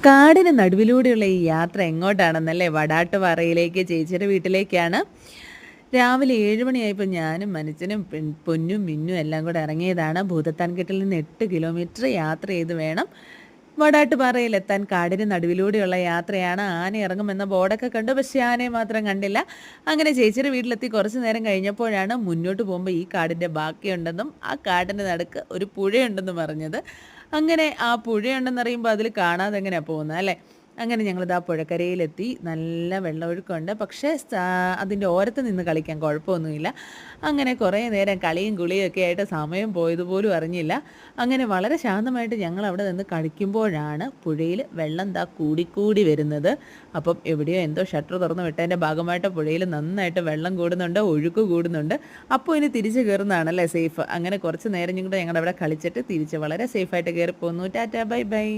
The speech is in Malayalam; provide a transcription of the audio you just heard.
കാടിന് നടുവിലൂടെയുള്ള ഈ യാത്ര എങ്ങോട്ടാണെന്നല്ലേ? വടാട്ടുപാറയിലേക്ക്, ചേച്ചിയുടെ വീട്ടിലേക്കാണ്. രാവിലെ 7 മണിയായപ്പോൾ ഞാനും മനച്ചനും പൊന്നും മിന്നും എല്ലാം കൂടെ ഇറങ്ങിയതാണ്. ഭൂതത്താൻകെട്ടിൽ നിന്ന് 8 കിലോമീറ്റർ യാത്ര ചെയ്ത് വേണം വടാട്ടുപാറയിലെത്താൻ. കാടിന് നടുവിലൂടെയുള്ള യാത്രയാണ്. ആന ഇറങ്ങുമെന്ന ബോർഡൊക്കെ കണ്ടു, പക്ഷേ ആനയെ മാത്രം കണ്ടില്ല. അങ്ങനെ ചേച്ചിയുടെ വീട്ടിലെത്തി കുറച്ച് നേരം കഴിഞ്ഞപ്പോഴാണ് മുന്നോട്ട് പോകുമ്പോൾ ഈ കാടിൻ്റെ ബാക്കിയുണ്ടെന്നും ആ കാടിൻ്റെ നടുക്ക് ഒരു പുഴയുണ്ടെന്നും പറഞ്ഞത്. അങ്ങനെ ആ പുഴയുണ്ടെന്നറിയുമ്പോൾ അതിൽ കാണാതെ എങ്ങനെയാണ് പോകുന്നത് അല്ലേ? അങ്ങനെ ഞങ്ങളിത് ആ പുഴക്കരയിലെത്തി. നല്ല വെള്ളമൊഴുക്കുണ്ട്, പക്ഷേ അതിൻ്റെ ഓരത്ത് നിന്ന് കളിക്കാൻ കുഴപ്പമൊന്നുമില്ല. അങ്ങനെ കുറേ നേരം കളിയും കുളിയും ഒക്കെ ആയിട്ട് സമയം പോയതുപോലും അറിഞ്ഞില്ല. അങ്ങനെ വളരെ ശാന്തമായിട്ട് ഞങ്ങൾ അവിടെ നിന്ന് കളിക്കുമ്പോഴാണ് പുഴയിൽ വെള്ളം കൂടിക്കൂടി വരുന്നത്. അപ്പം എവിടെയോ എന്തോ ഷട്ടർ തുറന്ന് വിട്ടതിൻ്റെ ഭാഗമായിട്ട് പുഴയിൽ നന്നായിട്ട് വെള്ളം കൂടുന്നുണ്ട്, ഒഴുക്ക് കൂടുന്നുണ്ട്. അപ്പോൾ ഇനി തിരിച്ച് കയറുന്നതാണല്ലേ സേഫ്. അങ്ങനെ കുറച്ച് നേരം ഞങ്ങളുടെ അവിടെ കളിച്ചിട്ട് തിരിച്ച് വളരെ സേഫായിട്ട് കയറി പോന്നു. Tata bye bye.